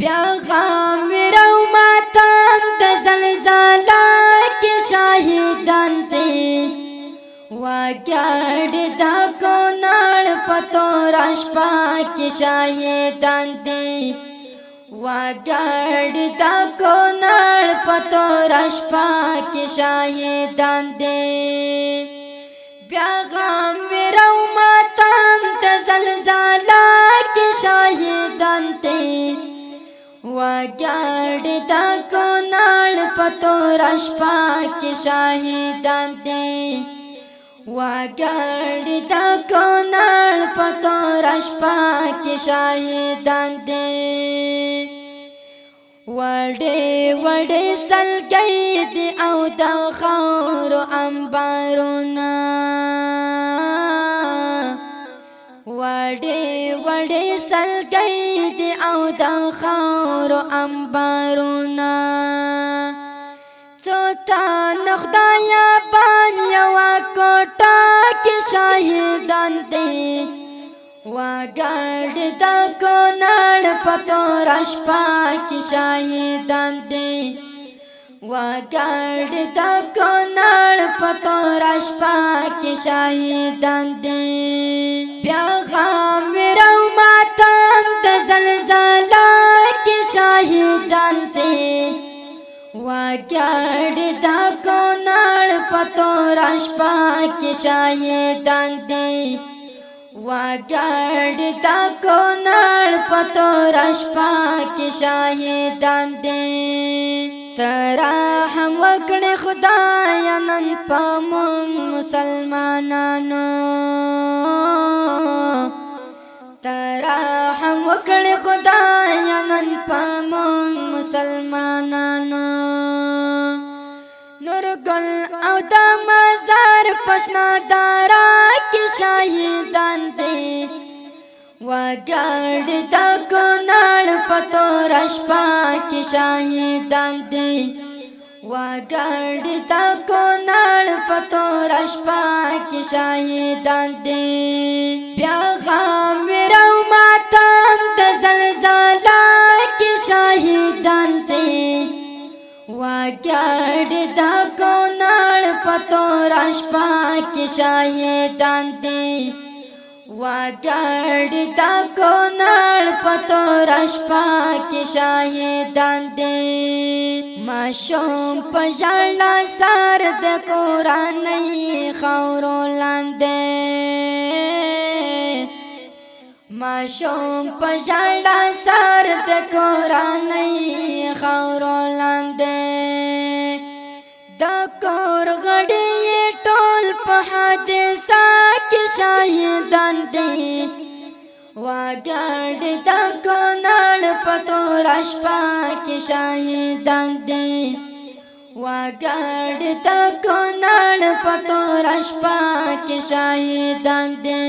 پیغام رو ماتم د زلزلہ کی شاہدان دے وگرد دا کنڑ پتو رشپا کی شاہدان دے وگرد دا کنڑ پتو رشپا کی شاہدان دے پیغام رو ماتم د زلزلہ کی شاہدان دے وگرد دا کنڑ پتو رشپا کی شاہدان دے وگرد دا کنڑ پتو رشپا کی شاہدان دے وڑے وڑے سلگئی دی او دا خور انبارونا وڑے وڑے سلگئی دی او دا خور انبارونا چوتا نخدایا بان یوا کوٹا کی شاہدان دے وگرد دا کنڑ پتو رشپا کی شاہدان دے وگرد دا کنڑ پتو رشپا کی شاہدان دے پیغام رو ماتم د زلزلہ کی شاہدان دے وگرد دا کنڑ پتو رشپا کی شاہدان دے وگرد دا کنڑ پتو رشپا کی شاہدان دے تراحم وکڑ خدایا نن پامون مسلمانانو تراحم وکڑ خدایا نن پامون مسلمانانو نور گل او دا مزار پشنا دارا کی شاہدان دے وگرد دا کنڑ پتو رشپا کی شاہدان دے وگرد دا کنڑ پتو رشپا کی شاہدان دے پیغام رو ماتم د زلزلہ کی شاہدان دے وگرد دا کنڑ پتو رشپا کی شاہدان دے وگرد دا کنڑ پتو رشپا کی شاہدان دے ماشوم پجالا سار د قرآنی خورو لاندے ماشوم پجالا سار د قرآنی خورو لاندے دا کور غڑی ٹول پا حادثہ کی شاہدان دے وگرد دا کنڑ پتو رشپا کی شاہدان دے وگرد دا کنڑ پتو رشپا کی شاہدان دے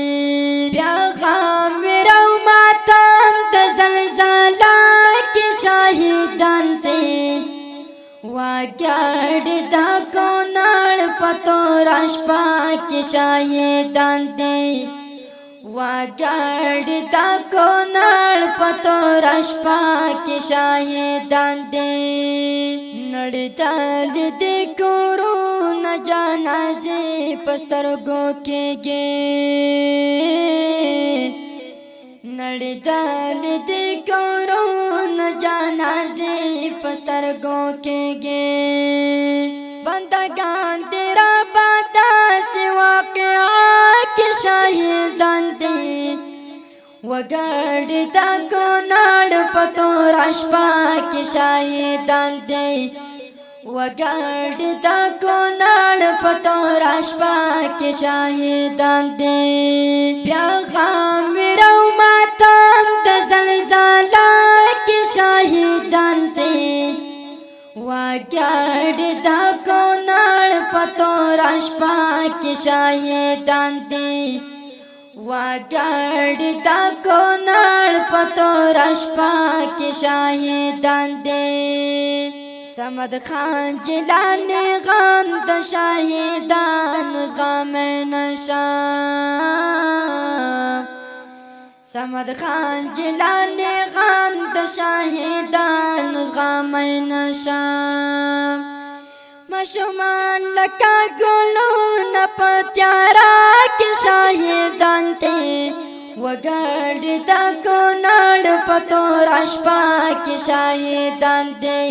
پیغام رو ماتم د زلزلہ کی شاہدان دے وگرد دا کنڑ پتو رشپا کی شاہدان دے وگرد دا کنڑ پتو رشپا کی شاہدان دے نڑدال دے کورون جنازے پسترگو کے گے نڑدال دے کورون جنازے پسترگو کے گے بندگان تیرا بادا سے واقعہ کی شاہدان دے وگرد دا کنڑ پتو رشپا کی شاہدان دے وگرد دا کنڑ پتو رشپا کی شاہدان دے پیغام رو ماتم د زلزلہ کی شاہدان دے وگرد دا کنڑ پتو رشپا کی شاہدان دے وگرد دا کنڑ پتو رشپا کی شاہدان دے سمد خان جلانی غم د شاہدان غم نشان صمد خان جیلانی غم د شاهدانو زغمی نشم ماشومان لکه ګلونه په تیارا کې شاهدان دي وګړي د کونړ په تور شپه کې شاهدان دي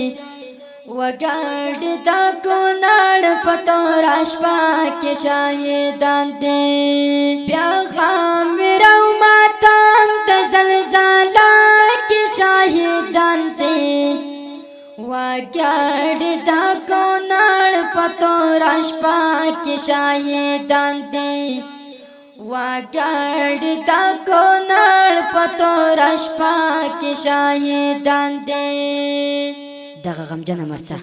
وګړي د کونړ په تور شپه کې شاهدان دي پیغام راو ماتم د زلزلہ کې شاهدان دي وګړي د کونړ په تور شپه کې شاهدان دي وګړي د کونړ په تور شپه کې شاهدان دي دغه غمجنه مرڅه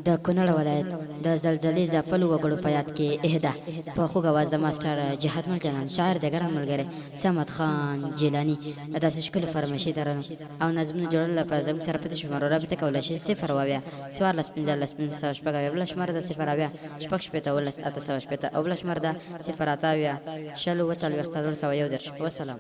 د کونړ ولایت د زلزلې ځپلو وګړو په یاد کې اهدا په خوږ اواز د ماسټر جهاد مل جنان شاعر د ګران ملګری صمد خان جیلانی داسې ښکلې فرمایشي درنو او نظمونه جوړل لپاره زموږ سره پته شمارو رابطه کولی شئ 0 اویا 14 15 15 شپږ اویا بله شماره ده 0 اویا شپږ شپېته 18 8 شپېته او بله شماره ده 0 اته اویا 40 40 40 110 وسلام